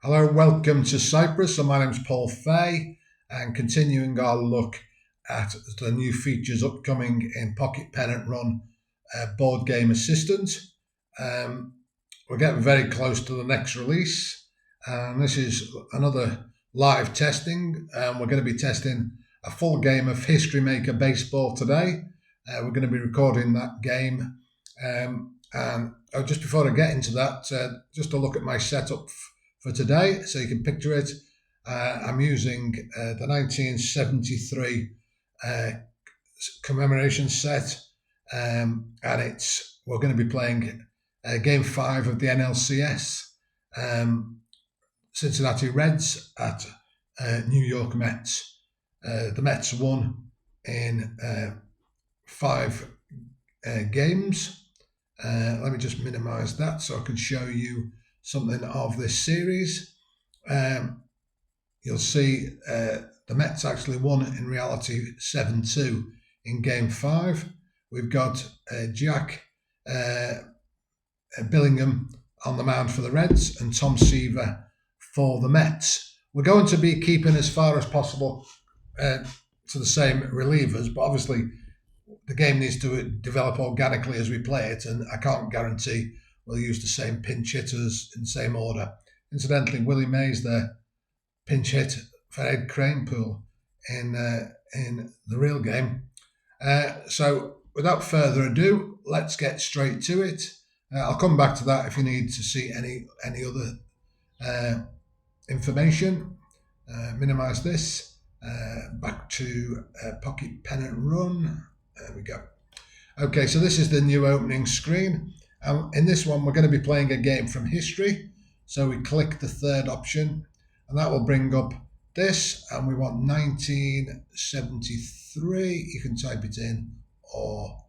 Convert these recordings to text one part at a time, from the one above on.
Hello, welcome to Cyprus. So my name's Paul Fay, and continuing our look at the new features upcoming in Pocket Pennant Run Boardgame Assistant. We're getting very close to the next release, and this is another live testing. We're going to be testing a full game of History Maker Baseball today. We're going to be recording that game, and just before I get into that, just a look at my setup for today, so you can picture it. I'm using the 1973 commemoration set, and we're going to be playing Game 5 of the NLCS, Cincinnati Reds at New York Mets. The Mets won in 5 games. Let me just minimize that so I can show you something of this series. You'll see the Mets actually won in reality 7-2 in Game 5. We've got Jack Billingham on the mound for the Reds and Tom Seaver for the Mets. We're going to be keeping as far as possible to the same relievers, but obviously the game needs to develop organically as we play it, and I can't guarantee we'll use the same pinch hitters in the same order. Incidentally, Willie Mays there pinch hit for Ed Kranepool in the real game. So without further ado, let's get straight to it. I'll come back to that if you need to see any other information. Minimize this. Back to Pocket Pennant Run. There we go. Okay, so this is the new opening screen. In this one, we're going to be playing a game from history. So we click the third option, and that will bring up this. And we want 1973. You can type it in or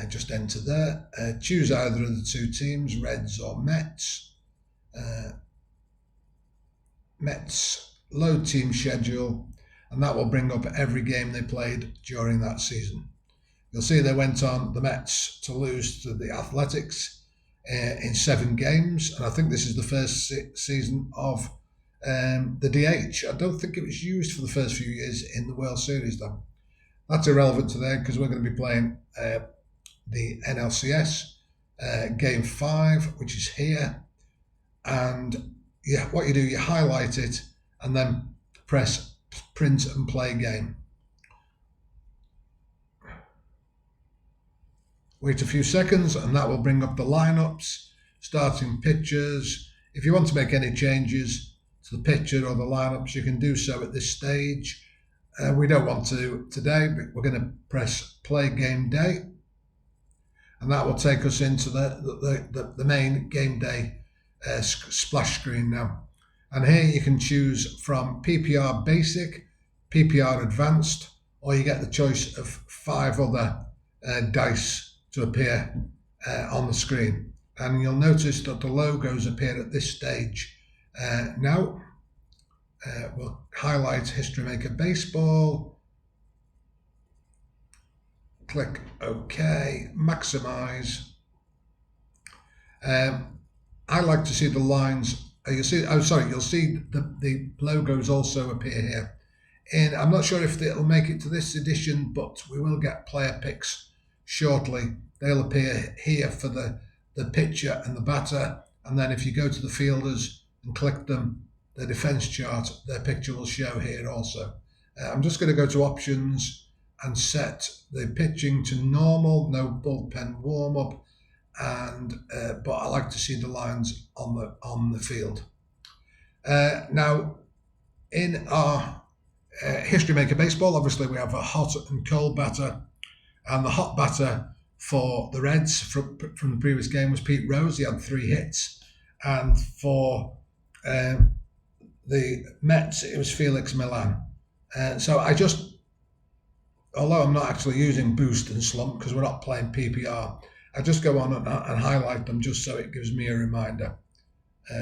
just enter there. Choose either of the two teams, Reds or Mets. Mets, load team schedule, and that will bring up every game they played during that season. You'll see they went on, the Mets, to lose to the Athletics in 7 games. And I think this is the first season of the DH. I don't think it was used for the first few years in the World Series, though. That's irrelevant today because we're going to be playing the NLCS Game 5, which is here. And yeah, what you do, you highlight it and then press print and play game. Wait a few seconds and that will bring up the lineups, starting pitchers. If you want to make any changes to the pitcher or the lineups, you can do so at this stage. We don't want to today, but we're going to press play game day, and that will take us into the main game day splash screen now. And here you can choose from PPR Basic, PPR Advanced, or you get the choice of 5 other dice to appear on the screen. And you'll notice that the logos appear at this stage. Now, we'll highlight History Maker Baseball, click OK, maximize. I like to see the lines. You'll see the logos also appear here. And I'm not sure if it'll make it to this edition, but we will get player picks shortly. They'll appear here for the pitcher and the batter, and then if you go to the fielders and click them, the defense chart, their picture will show here also. I'm just going to go to options and set the pitching to normal, no bullpen warm up, and but I like to see the lines on the field. Now, in our History Maker Baseball, obviously we have a hot and cold batter. And the hot batter for the Reds from the previous game was Pete Rose. He had 3 hits. And for the Mets, it was Felix Milan. So although I'm not actually using Boost and Slump because we're not playing PPR, I just go on and highlight them just so it gives me a reminder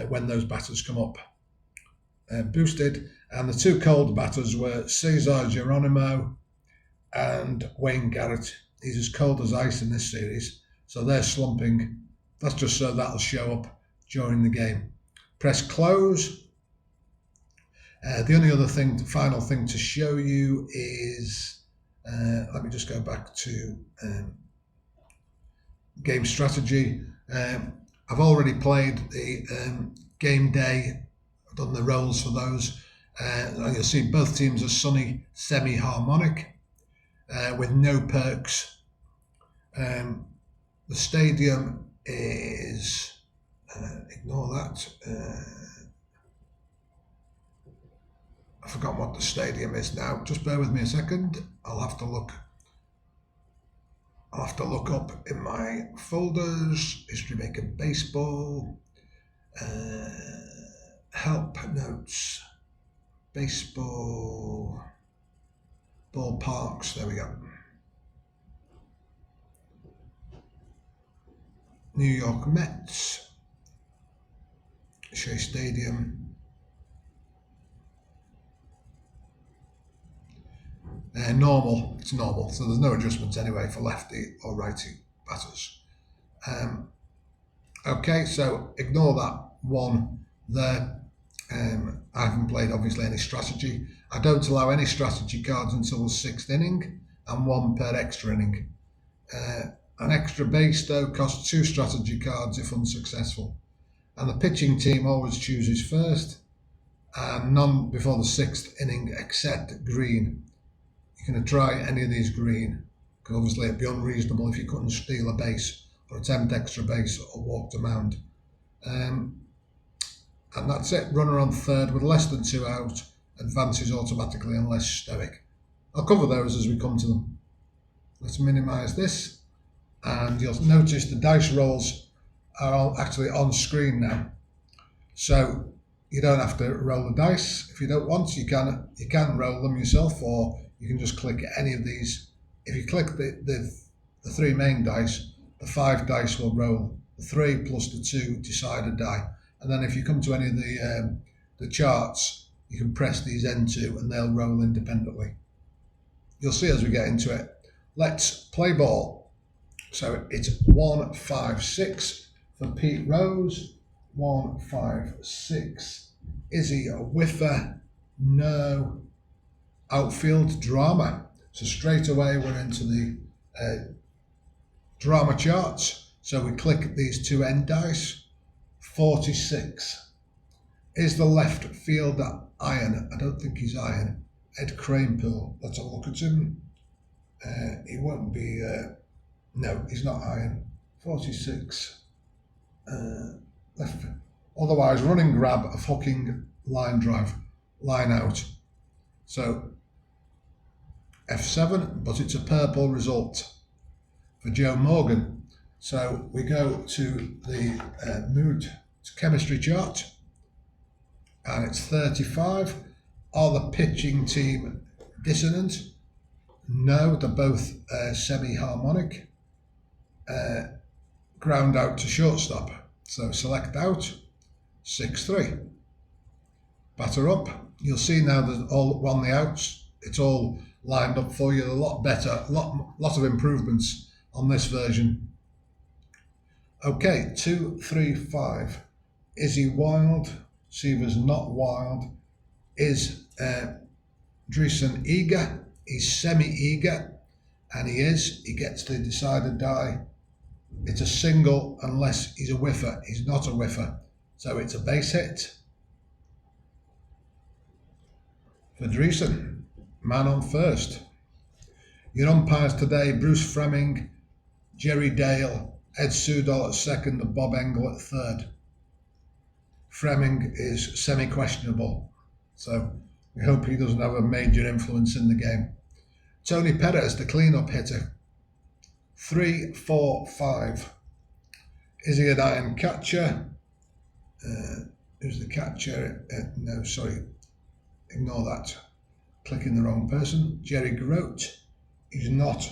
when those batters come up. Boosted. And the 2 cold batters were Cesar Geronimo and Wayne Garrett. He's as cold as ice in this series, so they're slumping. That's just so that'll show up during the game. Press close, The only other thing, final thing to show you is, let me just go back to game strategy. I've already played the game day. I've done the rolls for those. And you'll see both teams are sunny semi-harmonic with no perks. The stadium is, ignore that. I've forgotten what the stadium is now. Just bear with me a second. I'll have to look up in my folders. History Maker Baseball. Help notes. Baseball. Ballparks. There we go. New York Mets. Shea Stadium. Normal, it's normal, so there's no adjustments anyway for lefty or righty batters. Okay, so ignore that one there. I haven't played obviously any strategy. I don't allow any strategy cards until the 6th inning and one per extra inning. An extra base though costs 2 strategy cards if unsuccessful. And the pitching team always chooses first and none before the 6th inning except green. You're going to try any of these green, because obviously it'd be unreasonable if you couldn't steal a base or attempt extra base or walk the mound. And that's it. Runner on third with less than 2 out advances automatically unless stoic. I'll cover those as we come to them. Let's minimise this, and you'll notice the dice rolls are actually on screen now. So you don't have to roll the dice. If you don't want, you can roll them yourself, or you can just click any of these. If you click the 3 main dice, the 5 dice will roll. The 3 plus the 2 decide a die. And then if you come to any of the charts, you can press these N2 and they'll roll independently. You'll see as we get into it. Let's play ball. So it's 1, 5, 6 for Pete Rose. 1, 5, 6. Is he a whiffer? No. Outfield drama. So straight away we're into the drama charts. So we click these 2 end dice. 46. Is the left fielder iron? I don't think he's iron. Ed Kranepool. Let's have a look at him. He won't be. No, he's not iron. 46. Left. Otherwise, running grab of hooking line drive, line out. So F7, but it's a purple result for Joe Morgan. So we go to the mood chemistry chart, and it's 35. Are the pitching team dissonant? No, they're both semi-harmonic. Ground out to shortstop. So select out, 6-3. Batter up. You'll see now that all on the outs, it's all lined up for you. A lot better, lot of improvements on this version. Okay, 2, 3, 5. Is he wild? Seaver's not wild. Is Dreesen eager? He's semi-eager, and he is. He gets the decided die. It's a single unless he's a whiffer. He's not a whiffer, so it's a base hit for Dreesen. Man on first. Your umpires today: Bruce Fleming, Jerry Dale, Ed Sudol at second, and Bob Engel at third. Fleming is semi-questionable, so we hope he doesn't have a major influence in the game. Tony Perez, the clean-up hitter. 3, 4, 5. Is he an iron catcher? Who's the catcher? No, sorry. Ignore that. Clicking the wrong person. Jerry Grote. He's not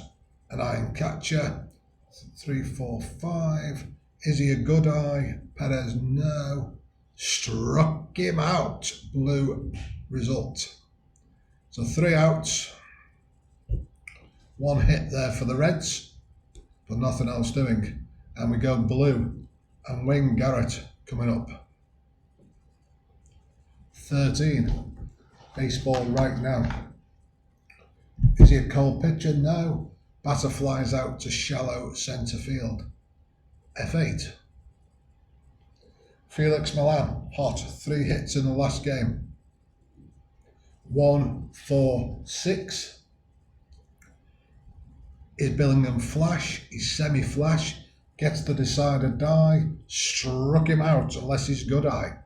an iron catcher. 3, 4, 5. Is he a good eye? Perez, no. Struck him out. Blue result. So 3 outs. 1 hit there for the Reds, but nothing else doing. And we go blue. And Wayne Garrett coming up. 13. baseball right now. Is he a cold pitcher? No. Batter flies out to shallow centre field. F8. Felix Milan, hot, 3 hits in the last game. 1-4-6. Is Billingham flash? He's semi-flash. Gets the decider die. Struck him out unless he's good eye.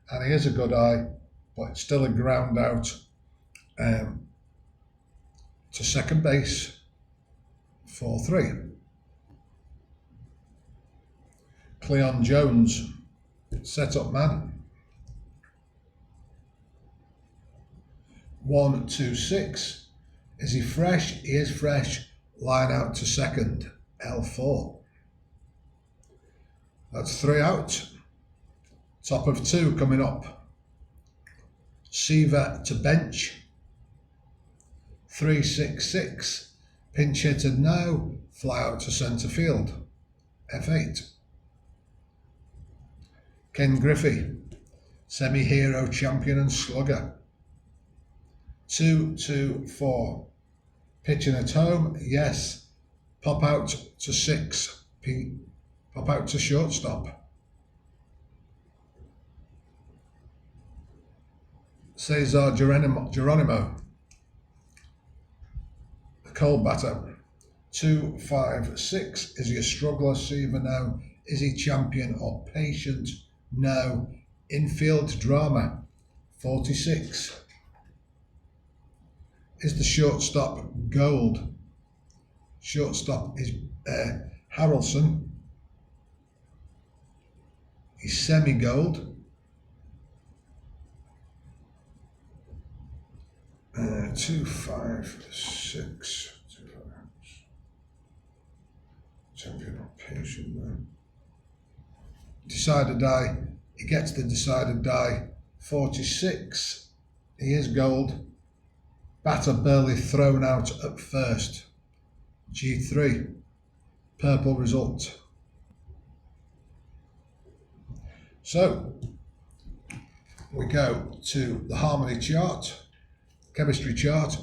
And he is a good eye, but it's still a ground out to second base. 4-3. Cleon Jones, set up man. 1-2-6. Is he fresh? He is fresh. Line out to second. L4. That's 3 out. Top of 2 coming up. Seaver to bench. 3-6-6. Pinch hitter no. Fly out to centre field. F8. Ken Griffey, semi-hero, champion and slugger. 2-2-4. Pitching at home, yes. Pop out to 6. Pop out to shortstop. Cesar Geronimo, the cold batter. 2-5-6. Is he a struggler? Seaver no. Is he champion or patient? No. Infield drama. 46. Is the shortstop gold? Shortstop is Harrelson. He's semi-gold. 2-5-6. Champion or patient no. Decider die. He gets the decider die. 46. He is gold. Batter barely thrown out at first. G3. Purple result. So we go to the harmony chart, chemistry chart,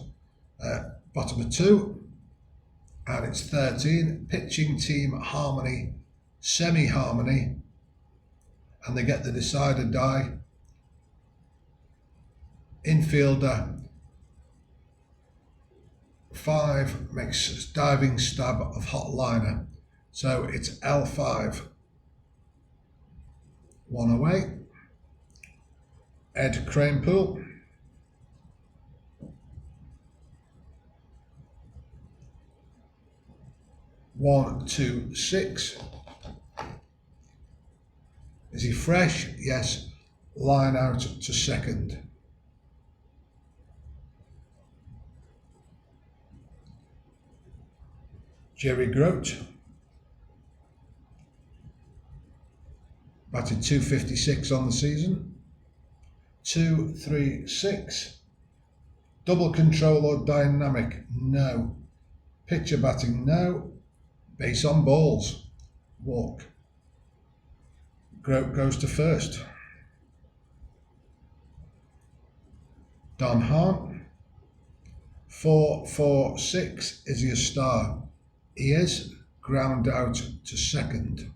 bottom of 2, and it's 13. Pitching team harmony, semi-harmony, and they get the decider die. Infielder 5 makes a diving stab of hot liner, so it's L5. 1 away. Ed Cranepool. One, 2, 6. Is he fresh? Yes. Line out to second. Jerry Grote. Batted 256 on the season. 2, 3, 6. Double control or dynamic? No. Pitcher batting? No. Base on balls? Walk. Grote goes to first. Don Hahn. 4, 4, 6. Is he a star? He is. Ground out to second.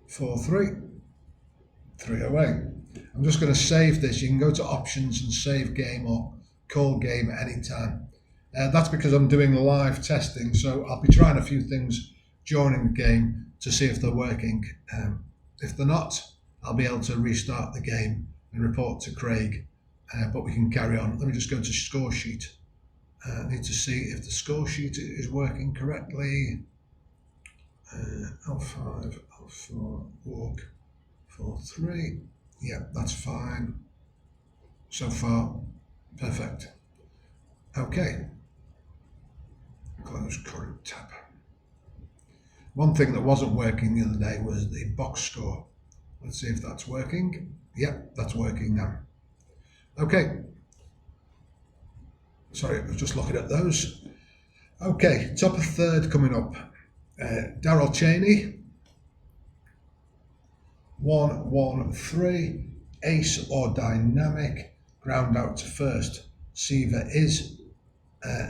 4, 3. 3 away. I'm just going to save this. You can go to options and save game or call game anytime. That's because I'm doing live testing, so I'll be trying a few things during the game to see if they're working. If they're not, I'll be able to restart the game and report to Craig, but we can carry on. Let me just go to score sheet. I need to see if the score sheet is working correctly. L5, L4, walk, 4, 3. Yeah, that's fine. So far, perfect. Okay. Close current tab. One thing that wasn't working the other day was the box score. Let's see if that's working. Yep, that's working now. Okay. Sorry, I was just looking at those. Okay, top of third coming up. Daryl Cheney. 1, 1, 3. ace or dynamic, ground out to first. Seaver is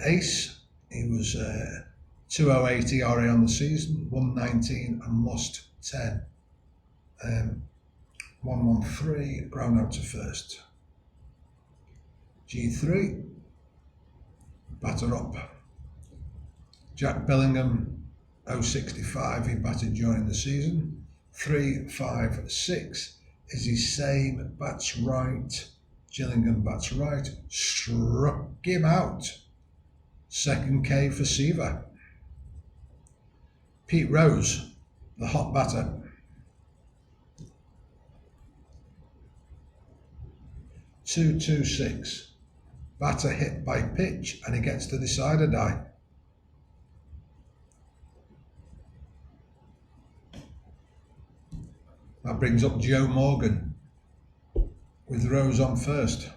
ace. He was 208 ERA on the season, 119 and lost 10. 113, ground out to first. G3, batter up. Jack Billingham, 065, he batted during the season. 3-5-6 is his same, bats right. Gillingham bats right, struck him out. Second K for Seaver. Pete Rose, the hot batter. 2-2-6. Batter hit by pitch and he gets to decide a die. That brings up Joe Morgan with Rose on first.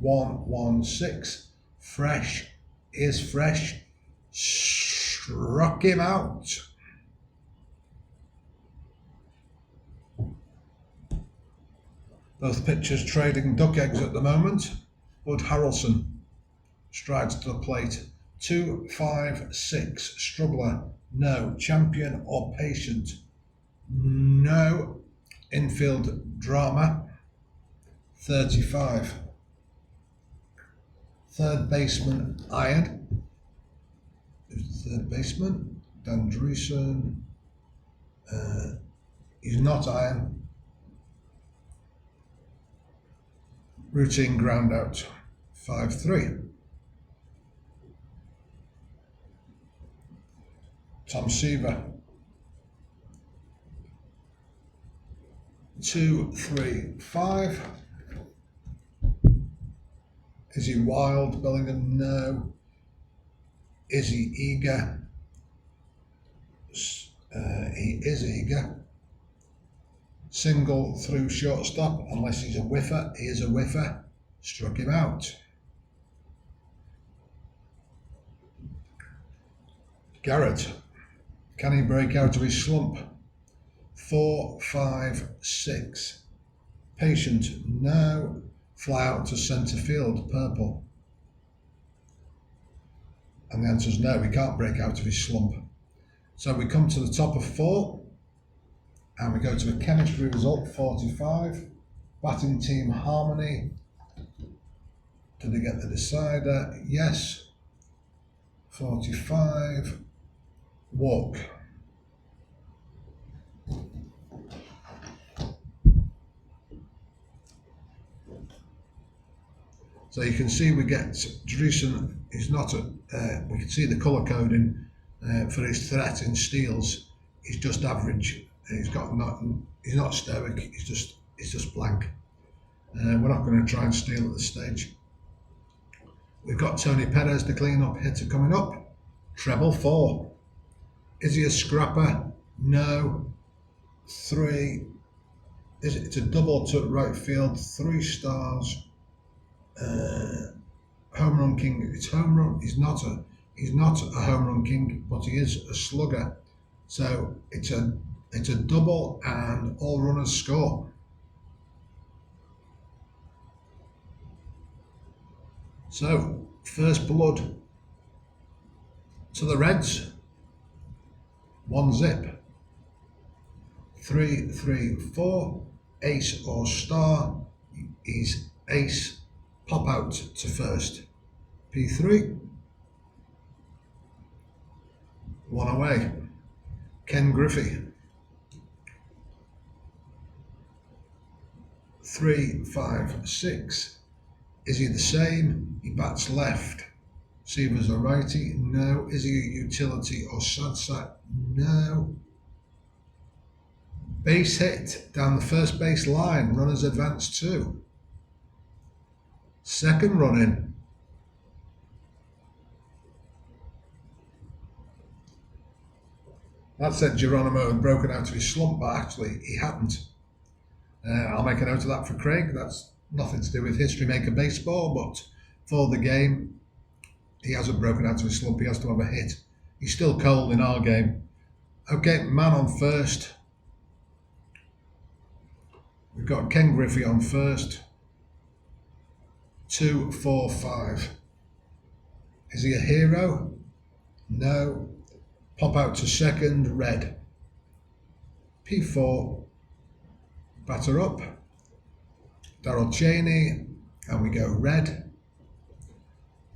1-1-6. Fresh is fresh. Struck him out. Both pitchers trading duck eggs at the moment. Bud Harrelson strides to the plate. 2-5-6. Struggler, no. Champion or patient, no. Infield drama, 35. Third baseman, iron. Who's the third baseman? Dan Dreesen. He's not iron. Routine ground out, 5-3. Tom Seaver, 2-3-5. Is he wild, Billingham? No. Is he eager? He is eager. Single through shortstop, unless he's a whiffer. He is a whiffer. Struck him out. Garrett, can he break out of his slump? 4-5-6. Patient, no. Fly out to centre field, purple. And the answer is no, he can't break out of his slump. So we come to the top of 4. And we go to a chemistry result, 45. Batting team harmony. Did they get the decider? Yes. 45. Walk. So you can see we get Dreesen is not a, we can see the colour coding for his threat in steals. He's just average. He's got nothing. He's not stoic. He's just blank. We're not going to try and steal at this stage. We've got Tony Perez, the clean-up hitter, coming up. Treble 4. Is he a scrapper? No. 3. It's a double to right field. 3 stars. Home run king. It's home run. He's not a home run king, but he is a slugger. So it's a double and all runners score. So first blood to the Reds. 1-0. 3-3-4. Ace or star. He's ace. Pop out to first. P3. 1 away. Ken Griffey. 3-5-6. Is he the same? He bats left. Seaver's a righty. No. Is he a utility or sad sack? No. Base hit down the first base line. Runners advance 2. Second run in. That said Geronimo had broken out of his slump, but actually he hadn't. I'll make a note of that for Craig. That's nothing to do with History Maker Baseball, but for the game, he hasn't broken out of his slump. He has to have a hit. He's still cold in our game. Okay, man on first. We've got Ken Griffey on first. 2, 4, 5. Is he a hero? No. Pop out to second, red. P4. Batter up. Darryl Cheney. And we go red.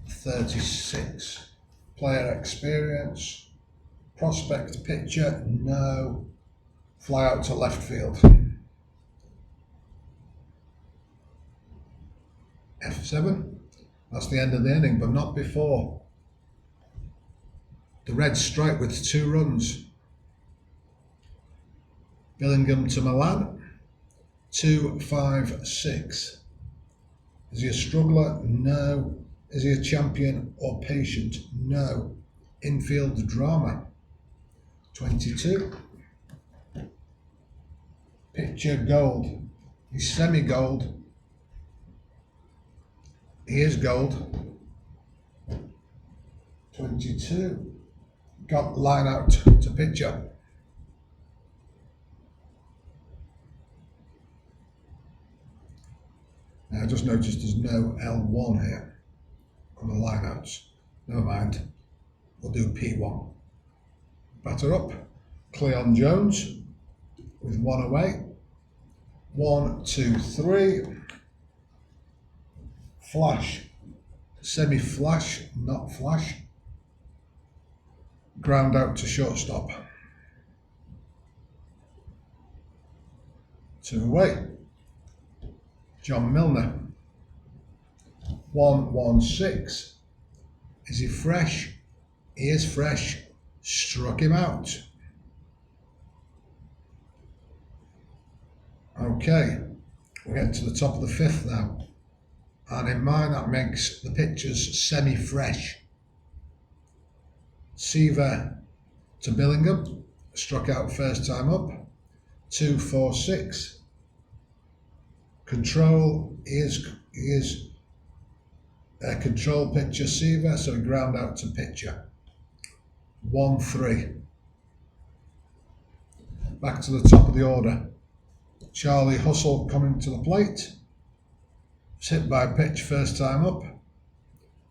36. Player experience. Prospect pitcher? No. Fly out to left field. F7. That's the end of the inning, but not before. The Reds strike with 2 runs. Billingham to Milan. 2, 5, 6. Is he a struggler? No. Is he a champion or patient? No. Infield drama. 22. Pitcher gold. He's semi-gold. He is gold. 22. Got line out to pitcher. Now I just noticed there's no L1 here on the line outs. Never mind. We'll do P1. Batter up. Cleon Jones with 1 away. 1, 2, 3. Flash. Semi-flash, not flash. Ground out to shortstop. 2 away. John Milner. 1, 1, 6. Is he fresh? He is fresh. Struck him out. Okay, we get to the top of the 5th now. And in mine, that makes the pitchers semi-fresh. Seaver to Billingham. Struck out first time up. 2, 4, 6. Control. He is a control pitcher, Seaver, so he ground out to pitcher. 1, 3. Back to the top of the order. Charlie Hustle coming to the plate. Hit by pitch first time up.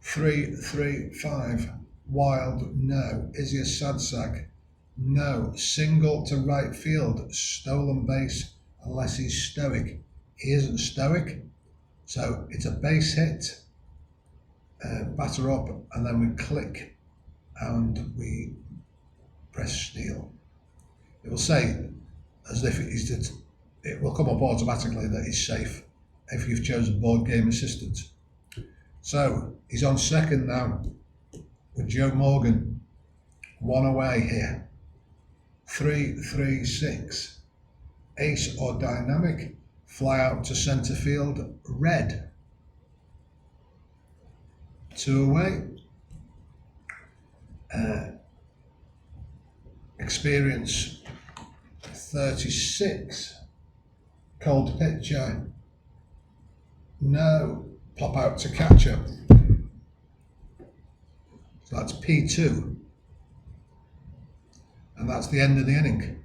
3, 3, 5. Wild, no. Is he a sad sack? No. Single to right field. Stolen base unless he's stoic. He isn't stoic, so it's a base hit. Batter up, and then we click and we press steal. It will say as if it will come up automatically that he's safe if you've chosen Boardgame Assistant. So he's on second now with Joe Morgan. 1 away here. 3, 3, 6. Ace or dynamic. Fly out to centre field. Red. 2 away. Experience 36. Cold pitcher. No. Pop out to catcher. So that's P2. And that's the end of the inning.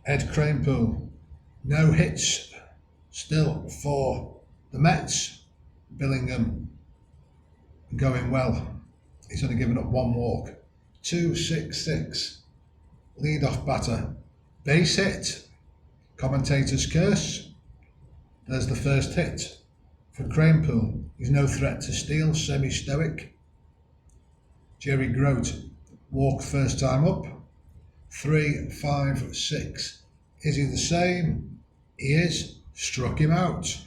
Ed Kranepool. No hits still for the Mets. Billingham going well. He's only given up 1 walk. 2, 6, 6. Lead-off batter. Base hit. Commentator's curse. There's the first hit for Kranepool. He's no threat to steal. Semi-stoic. Jerry Grote. Walked first time up. 3, 5, 6. Is he the same? He is. Struck him out.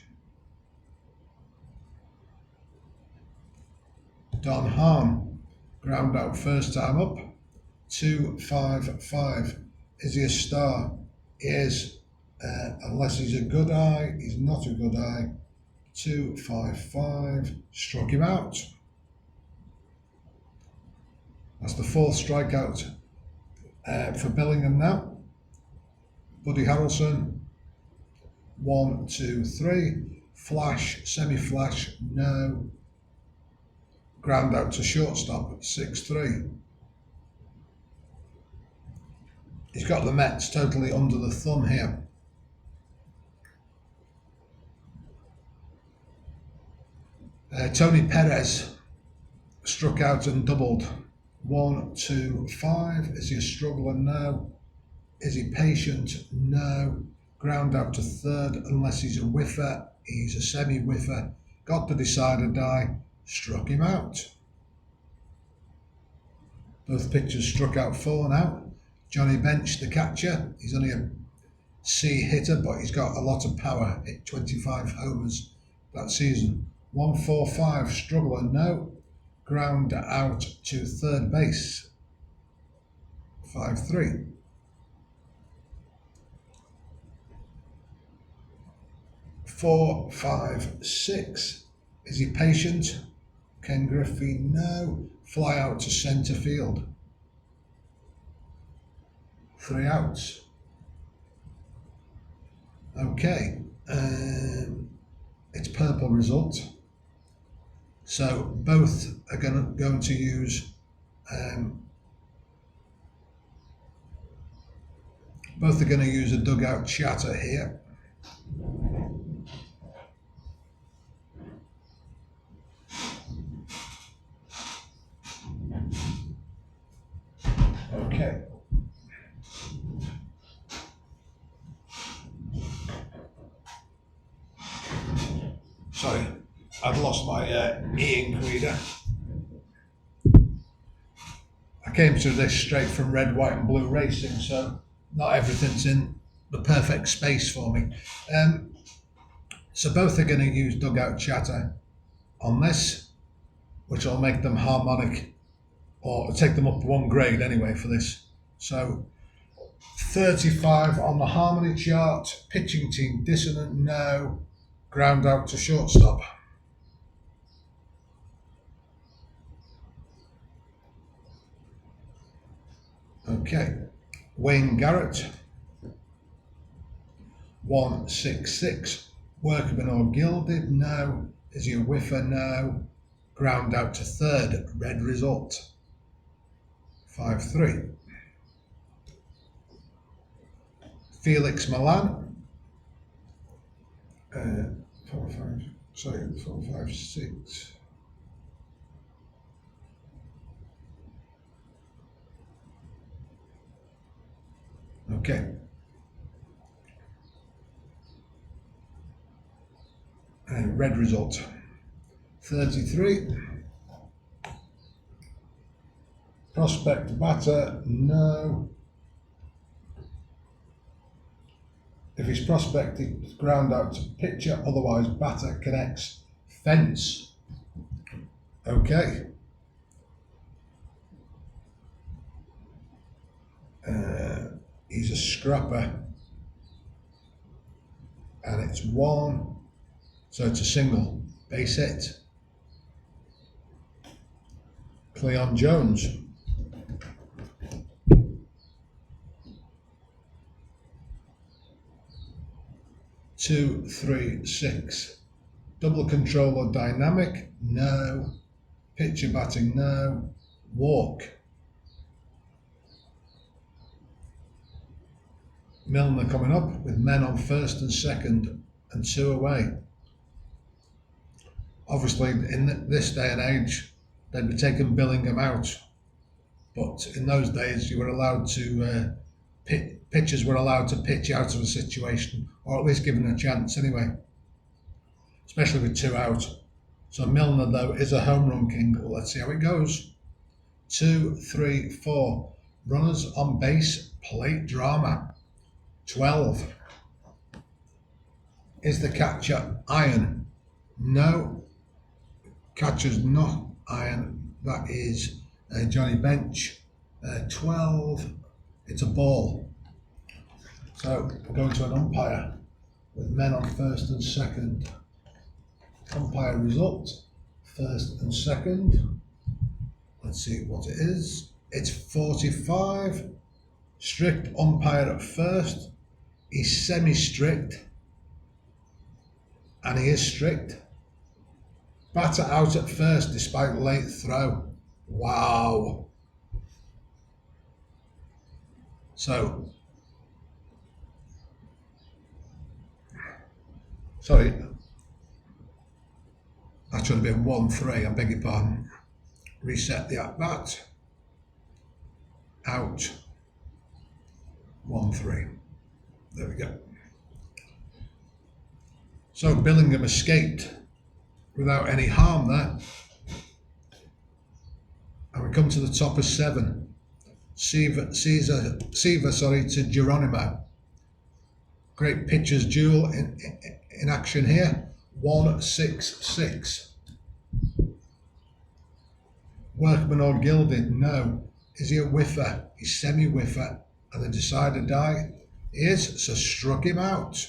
Don Hahn. Ground out first time up. 2, 5, 5. Is he a star? He is. Unless he's a good eye, he's not a good eye. 2, 5, 5. Struck him out. That's the 4th strikeout for Billingham now. Buddy Harrelson. 1, 2, 3. Flash, semi-flash, no. Ground out to shortstop. 6, 3. He's got the Mets totally under the thumb here. Tony Perez struck out and doubled. 1, 2, 5. Is he a struggler? No. Is he patient? No. Ground out to third unless he's a whiffer. He's a semi-whiffer. Got the decider die. Struck him out. Both pitchers struck out 4 now. Johnny Bench, the catcher. He's only a C hitter, but he's got a lot of power. Hit 25 homers that season. 1, 4, 5. Struggler? No. Ground out to third base. 5, 3. 4, 5, 6. Is he patient? Ken Griffey? No. Fly out to centre field. 3 outs. Okay. It's purple result. So both are going to use a dugout chatter here. Okay. Sorry, I've lost my e-ink reader. I came to this straight from red, white and blue racing, so not everything's in the perfect space for me. So both are going to use dugout chatter on this, which will make them harmonic, or take them up 1 grade anyway for this. So 35 on the harmony chart. Pitching team dissonant? No. Ground out to shortstop. Okay. Wayne Garrett. 1, 6, 6. Workman or gilded? No. Is he a whiffer? No. Ground out to third. Red result. 5, 3. Felix Milan. 4, 5, 6. Okay. Red result. 33. Prospect batter? No. If he's prospecting, ground out to pitcher, otherwise batter connects fence. Okay. He's a scrapper. And it's 1. So it's a single. Base hit. Cleon Jones. 2, 3, 6. Double controller dynamic? No. Pitcher batting? No. Walk. Milner coming up with men on first and second and 2 away. Obviously, in this day and age, they'd be taking Billingham out. But in those days, you were allowed to, pitchers were allowed to pitch out of a situation, or at least given a chance anyway, especially with 2 out. So Milner, though, is a home run king. Well, let's see how it goes. 2, 3, 4. Runners on base, plate drama. 12. Is the catcher iron? No. Catcher's not iron. That is Johnny Bench. 12. It's a ball. So we're going to an umpire with men on first and second. Umpire result, first and second. Let's see what it is. It's 45. Strict umpire at first. He's semi-strict. And he is strict. Batter out at first despite late throw. Wow. So, sorry, that should have been 1-3, I beg your pardon. Reset the at-bat. Out. 1-3. There we go. So Billingham escaped without any harm there. And we come to the top of 7. Seaver to Geronimo. Great pitcher's duel in action here. 1-6-6. Workman or gilded? No. Is he a whiffer? He's semi-whiffer. And the decider die? He is, so struck him out.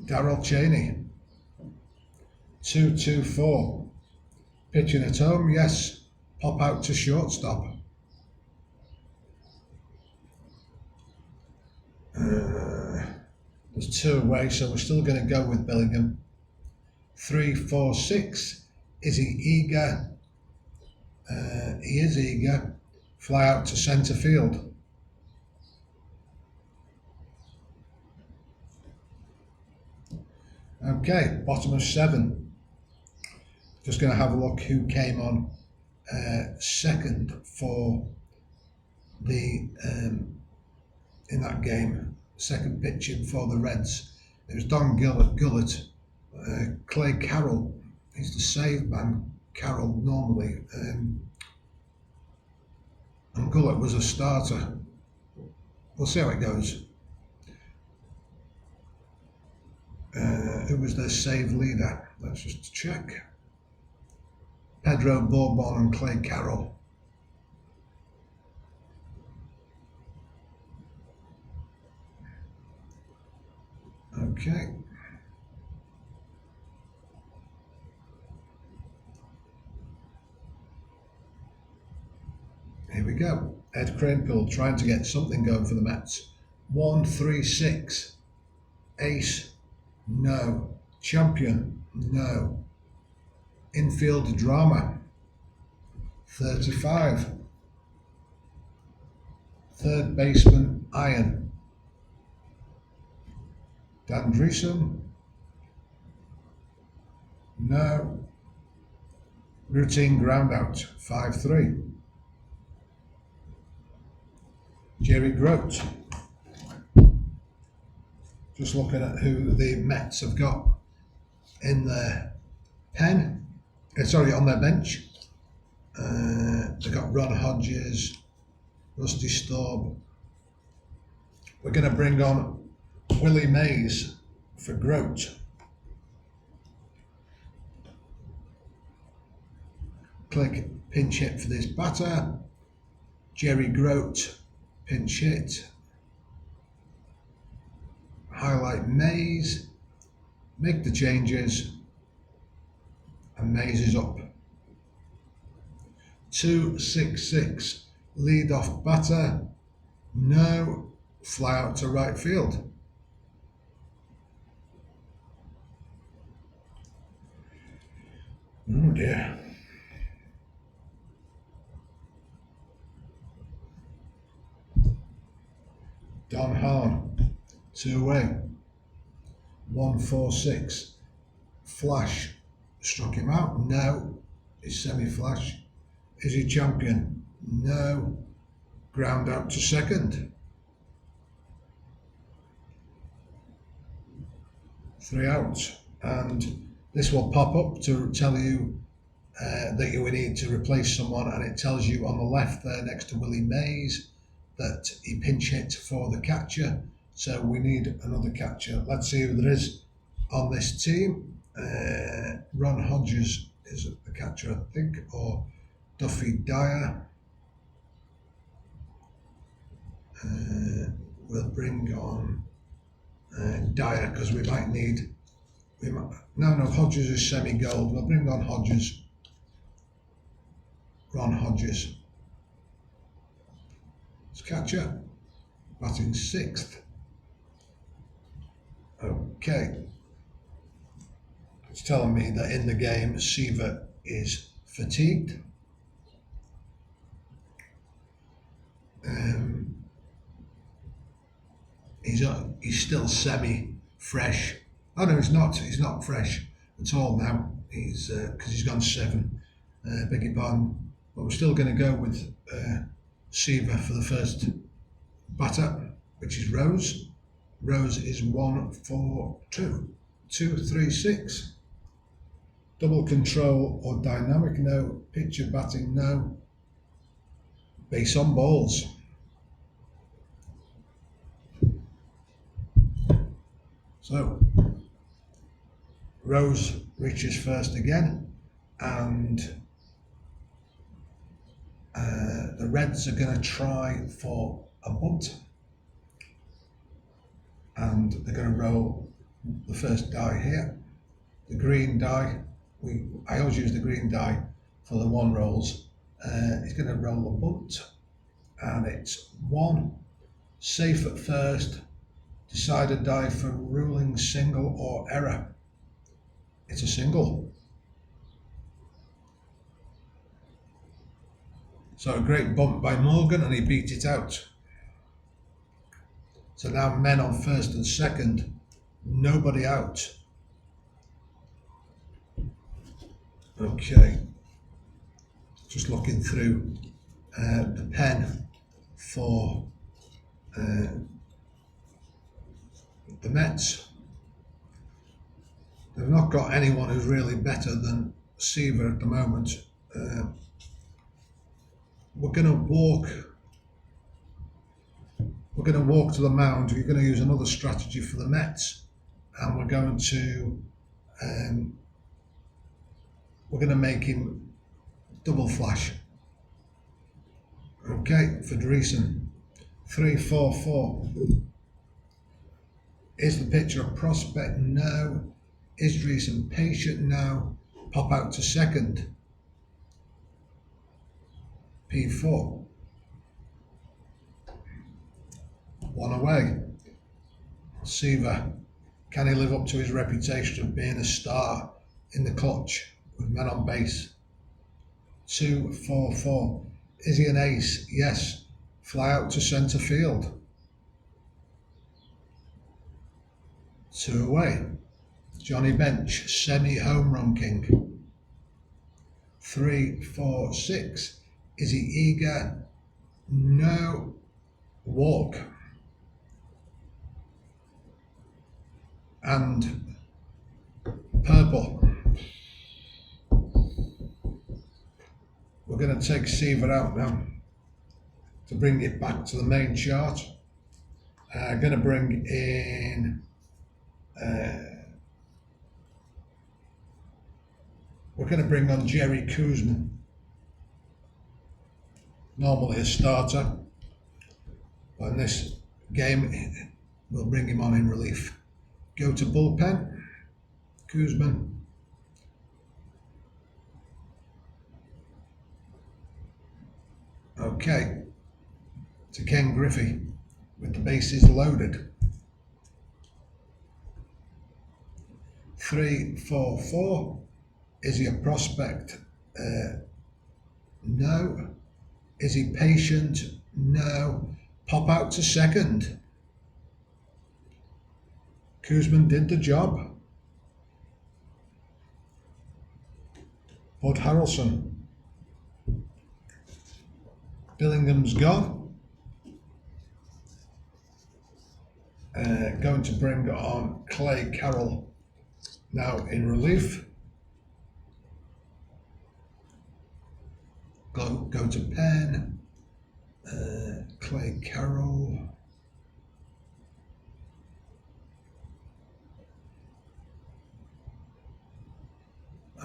Darrell Cheney. 2-2-4. Pitching at home, yes. Pop out to shortstop. There's 2 away, so we're still going to go with Billingham. 3-4-6. Is he eager? He is eager. Fly out to centre field. Okay, bottom of 7. Just going to have a look who came on second for the in that game. Second pitching for the Reds. It was Don Gullett, Clay Carroll. He's the save man. Carroll normally, and Gullett was a starter. We'll see how it goes. Who was their save leader? Let's just check. Pedro Bourbon and Clay Carroll. Okay. Here we go. Ed Kranepool trying to get something going for the Mets. 1-3-6. Ace. No. Champion. No. Infield drama. 35. Third baseman iron. Dan Dreesen. No. Routine ground out. 5-3. Jerry Grote. Just looking at who the Mets have got in their pen. On their bench. They've got Ron Hodges, Rusty Staub. We're going to bring on Willie Mays for Grote. Click pinch hit for this batter. Jerry Grote, pinch hit. Highlight Mays. Make the changes. And Mays is up. 2-6-6. Lead off batter. No. Fly out to right field. Oh dear. Don Hahn. 2 away. 1-4-6. Flash. Struck him out. No. He's semi-flash. Is he champion? No. Ground out to second. 3 outs. And this will pop up to tell you that you need to replace someone, and it tells you on the left there next to Willie Mays that he pinch hit for the catcher. So we need another catcher. Let's see who there is on this team. Ron Hodges is the catcher, I think, or Duffy Dyer. We'll bring on Dyer because we might need. No, Hodges is semi-gold. We'll bring on Hodges. Ron Hodges. It's catcher. Batting 6th. Okay. It's telling me that in the game, Seaver is fatigued. He's still semi-fresh. Oh no, he's not. He's not fresh at all now. He's because he's gone 7. Beg your pardon. But we're still going to go with Seaver for the first batter, which is Rose. Rose is 1-4-2. 2-3-6. Double control or dynamic? No. Pitcher batting? No. Base on balls. So Rose reaches first again, and the Reds are going to try for a bunt, and they're going to roll the first die here. The green die, I always use the green die for the 1 rolls. He's going to roll a bunt, and it's 1, safe at first, decided die for ruling single or error. It's a single. So a great bump by Morgan, and he beat it out. So now men on first and second, nobody out. Okay, just looking through the pen for the Mets. They've not got anyone who's really better than Seaver at the moment. We're going to walk to the mound. We're going to use another strategy for the Mets, and we're going to make him double flash. Okay, for Dreesen. 3-4-4. Is the pitcher a prospect? No. Is Dreesen patient? No. Pop out to second. P4. 1 away. Seaver. Can he live up to his reputation of being a star in the clutch with men on base? 2-4-4. Is he an ace? Yes. Fly out to centre field. 2 away. Johnny Bench, semi-home run king. 3-4-6. Is he eager? No. Walk. And purple. We're going to take Seaver out now to bring it back to the main chart. Going to bring in we're going to bring on Jerry Kuzman, normally a starter, but in this game we'll bring him on in relief. Go to bullpen, Kuzman. Okay, to Ken Griffey with the bases loaded. 3-4-4. Is he a prospect? No. Is he patient? No. Pop out to second. Kuzman did the job. Bud Harrelson. Billingham's gone. Going to bring on Clay Carroll now in relief. Go to pen. Clay Carroll.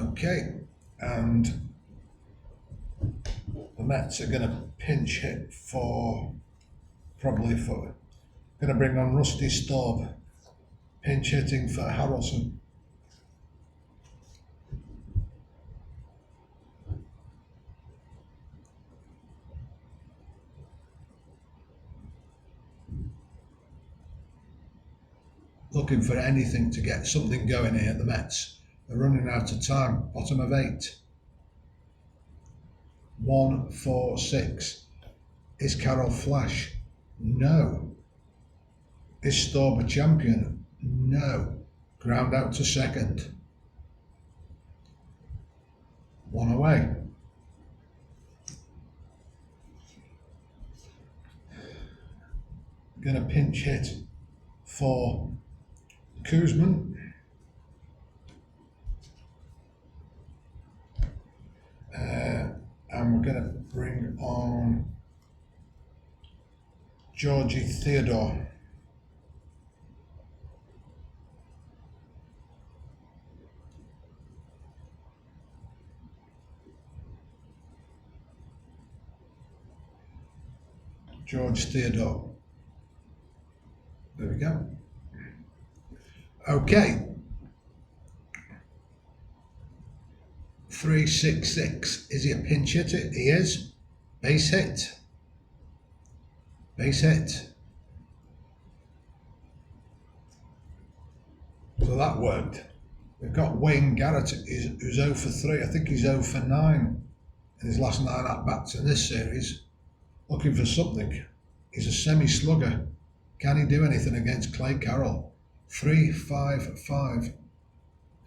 Okay, and the Mets are going to pinch hit going to bring on Rusty Staub, pinch hitting for Harrelson. Looking for anything to get something going here, the Mets. They're running out of time, bottom of 8. 1, 4, 6. Is Carroll flash? No. Is Storb a champion? No. Ground out to second. 1 away. Going to pinch hit for Kuzman. And we're going to bring on Georgie Theodore. George Theodore. There we go. Okay. 3, 6, 6. Is he a pinch hitter? He is. Base hit. Base hit. So that worked. We've got Wayne Garrett, who's 0 for 3. I think he's 0 for 9 in his last 9 at-bats in this series. Looking for something. He's a semi-slugger. Can he do anything against Clay Carroll? 3, 5, 5.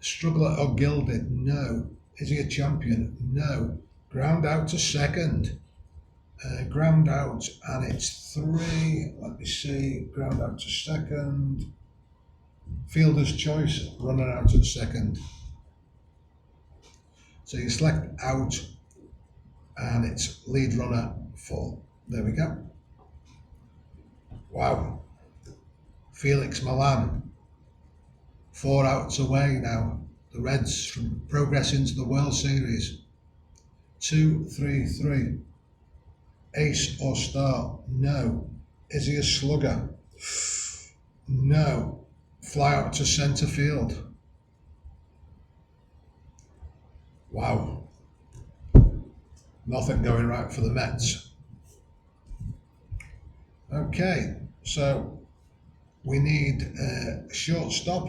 Struggler or gilded? No. Is he a champion? No. Ground out to second. Ground out, and it's 3. Let me see. Ground out to second. Fielder's choice, runner out at second. So you select out, and it's lead runner full. There we go. Wow. Felix Milan. 4 outs away now. The Reds from progressing to the World Series. 2, 3, 3. Ace or star? No. Is he a slugger? No. Fly out to centre field. Wow. Nothing going right for the Mets. Okay, so we need a shortstop.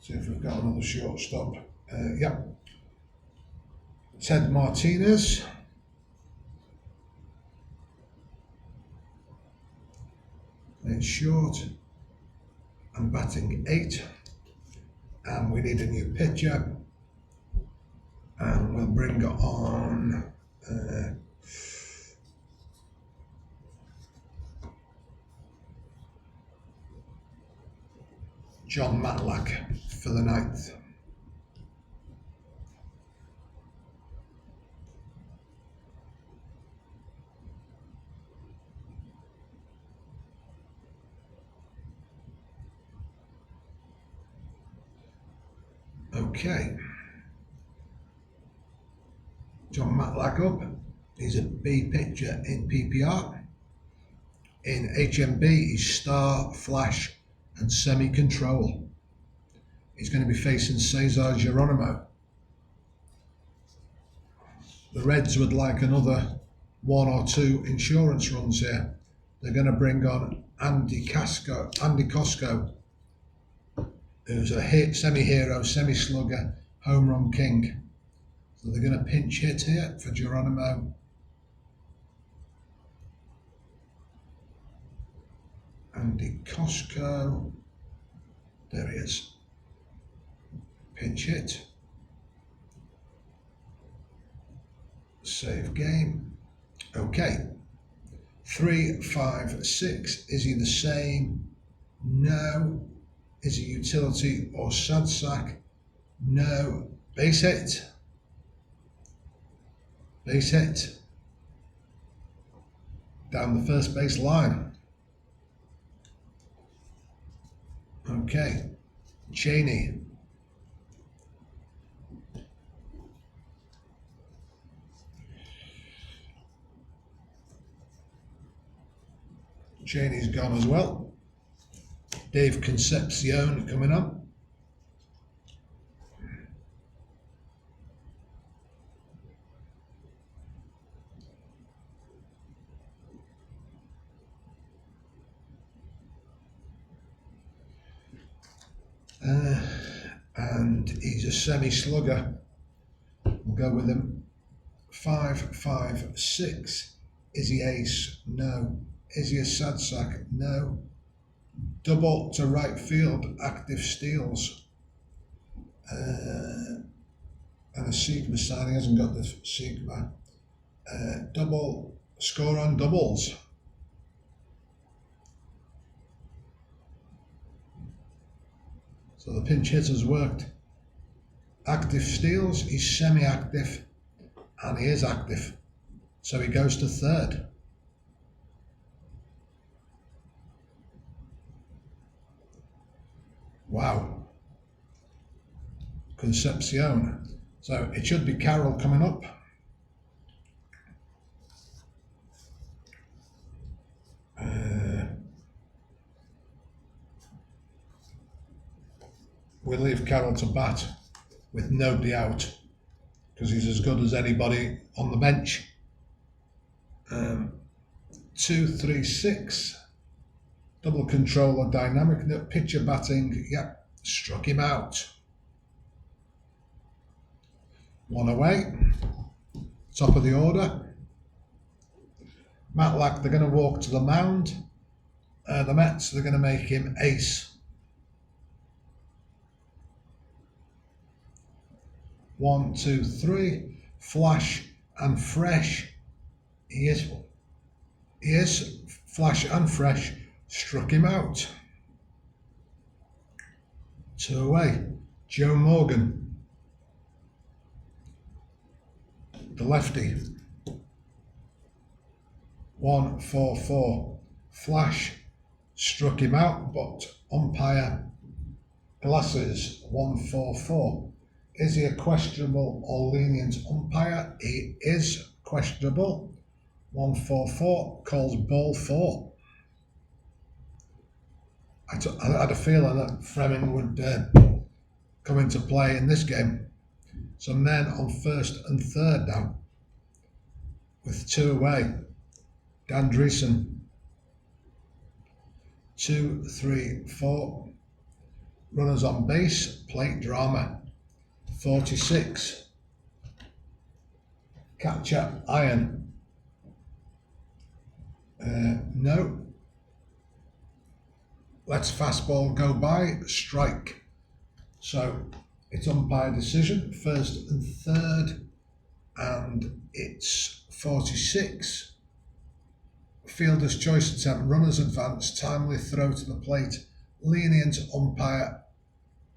See if we've got another shortstop. Yep. Ted Martinez. It's short. I'm batting 8. And we need a new pitcher. And we'll bring on John Matlack for the 9th. Okay. John Matlack up. He's a B pitcher in PPR. In HMB, he's star, flash, and semi-control. He's going to be facing Cesar Geronimo. The Reds would like another 1 or 2 insurance runs here. They're going to bring on Andy Cosco, who's a semi-hero, semi-slugger, home run king. So they're going to pinch hit here for Geronimo. Andy Cosco. There he is. Pinch hit. Save game. Okay. 3, 5, 6. Is he the same? No. Is he utility or sad sack? No. Base hit. Base hit. Down the first base line. Okay. Cheney. Cheney's gone as well. Dave Concepcion coming up. And he's a semi-slugger. We'll go with him. 5-5-6. Is he ace? No. Is he a sad sack? No. Double to right field, active steals. And a Sigma sign, he hasn't got the Sigma. Double, score on doubles. So the pinch hitter's worked. Active steals, he's semi-active, and he is active. So he goes to third. Wow. Concepcion. So it should be Carroll coming up. We leave Carroll to bat with nobody out because he's as good as anybody on the bench. 2-3-6. Double controller, dynamic pitcher batting. Yep, struck him out. One away. Top of the order. Matlack, they're going to walk to the mound. The Mets, they're going to make him ace. 1, 2, 3. Flash and fresh. He is flash and fresh. Struck him out. 2 away. Joe Morgan, the lefty. 1-4-4. Flash struck him out, but umpire glasses. 1-4-4. Is he a questionable or lenient umpire? He is questionable. 1-4-4 calls ball 4. I had a feeling that Fleming would come into play in this game. So men on first and third now, with 2 away. Dan Dreesen. 2, 3, 4. Runners on base, plate drama. 46. Catcher iron. No. Let's fastball go by, strike. So it's umpire decision, first and third, and it's 46. Fielder's choice attempt, runners advance, timely throw to the plate, lenient umpire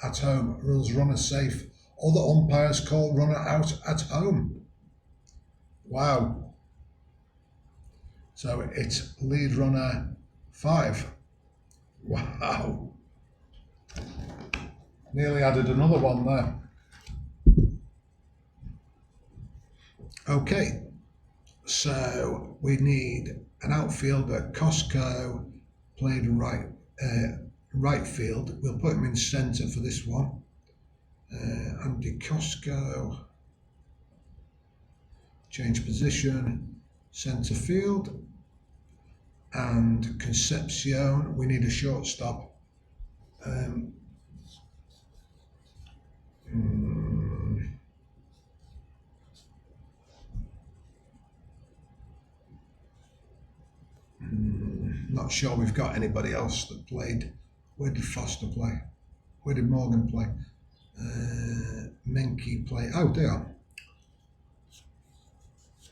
at home, rules runner safe. Other umpires call runner out at home. Wow. So it's lead runner 5. Wow. Nearly added another one there. Okay. So we need an outfielder. Costco played right field. We'll put him in centre for this one. Andy Costco. Change position. Centre field. And Concepcion, we need a shortstop. Not sure we've got anybody else that played. Where did Foster play? Where did Morgan play? Menke play. Oh, there.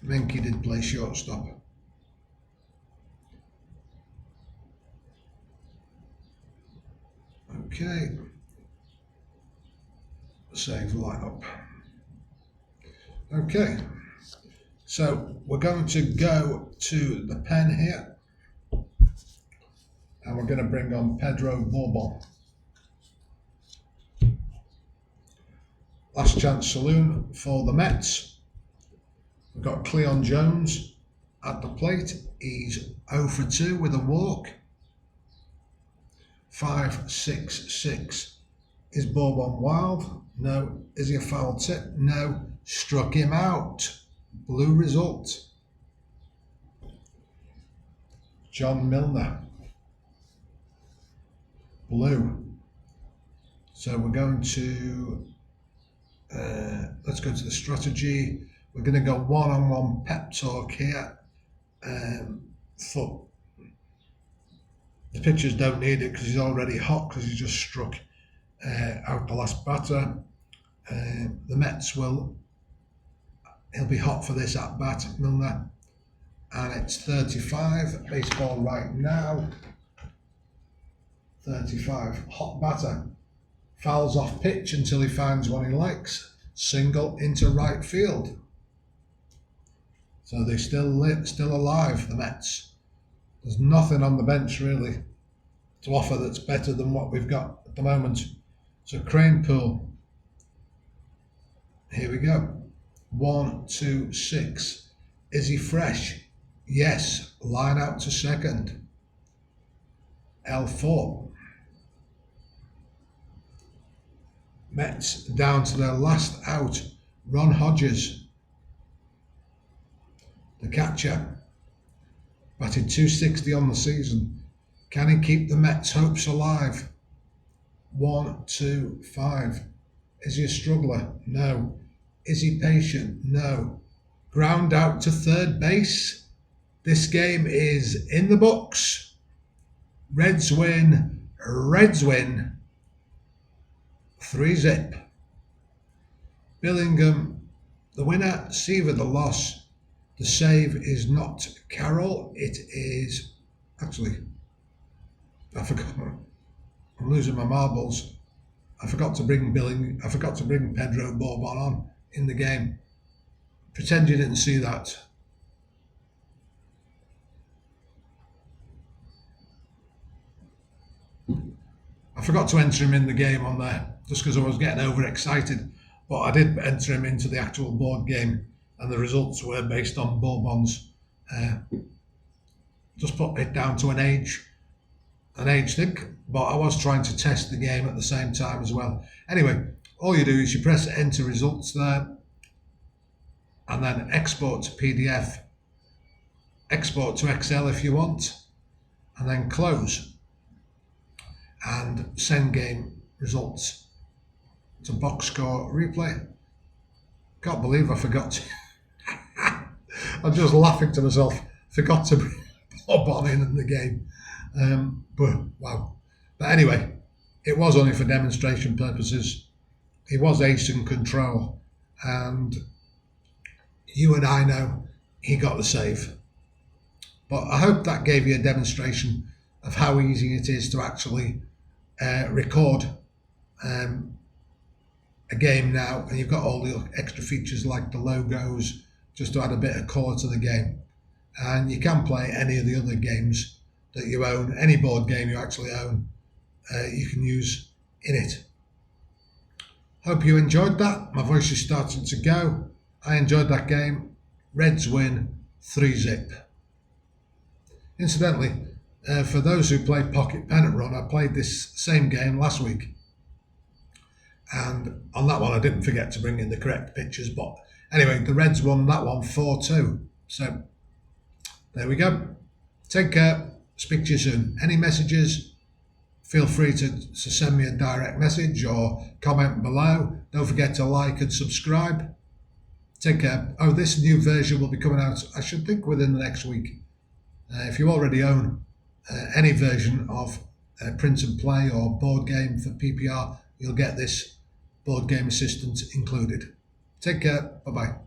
Menke did play shortstop. Okay. Save lineup. Okay. So we're going to go to the pen here. And we're going to bring on Pedro Bourbon. Last chance saloon for the Mets. We've got Cleon Jones at the plate. He's 0 for 2 with a walk. 5-6-6. Is Bourbon wild? No. Is he a foul tip? No. Struck him out. Blue result. John Milner. Blue. So we're going to let's go to the strategy. We're going to go one-on-one pep talk here. So the pitchers don't need it because he's already hot because he just struck out the last batter. The Mets he'll be hot for this at bat, Milner. And it's 35, baseball right now. 35, hot batter. Fouls off pitch until he finds one he likes. Single into right field. So they're still alive, the Mets. There's nothing on the bench really to offer that's better than what we've got at the moment. So Crane Pool. Here we go. 1, 2, 6. Is he fresh? Yes. Line out to second. L4. Mets down to their last out. Ron Hodges. The catcher, batted .260 on the season. Can he keep the Mets' hopes alive? 1, 2, 5. Is he a struggler? No. Is he patient? No. Ground out to third base. This game is in the books. Reds win. 3-0. Billingham, the winner. Seaver, the loss. The save is not Carroll. It is actually. I forgot. I'm losing my marbles. I forgot to bring Pedro Bourbon on in the game. Pretend you didn't see that. I forgot to enter him in the game on there just because I was getting overexcited. But I did enter him into the actual board game. And the results were based on Bourbon's. Just put it down to an age thing, but I was trying to test the game at the same time as well. Anyway, all you do is you press enter results there, and then export to PDF, export to Excel if you want, and then close, and send game results to box score replay. Can't believe I forgot to. I'm just laughing to myself. Forgot to bring Bob on in the game. But wow. But anyway, it was only for demonstration purposes. He was ace in control. And you and I know he got the save. But I hope that gave you a demonstration of how easy it is to actually record a game now, and you've got all the extra features like the logos just to add a bit of colour to the game. And you can play any of the other games that you own, any board game you actually own, you can use in it. Hope you enjoyed that. My voice is starting to go. I enjoyed that game. Reds win 3-0. Incidentally, for those who play Pocket Pennant Run, I played this same game last week. And on that one, I didn't forget to bring in the correct pictures. But anyway, the Reds won that one 4-2. So there we go. Take care. Speak to you soon. Any messages, feel free to send me a direct message or comment below. Don't forget to like and subscribe. Take care. Oh, this new version will be coming out, I should think, within the next week. If you already own any version of Print and Play or Board Game for PPR, you'll get this Board Game Assistant included. Take care. Bye-bye.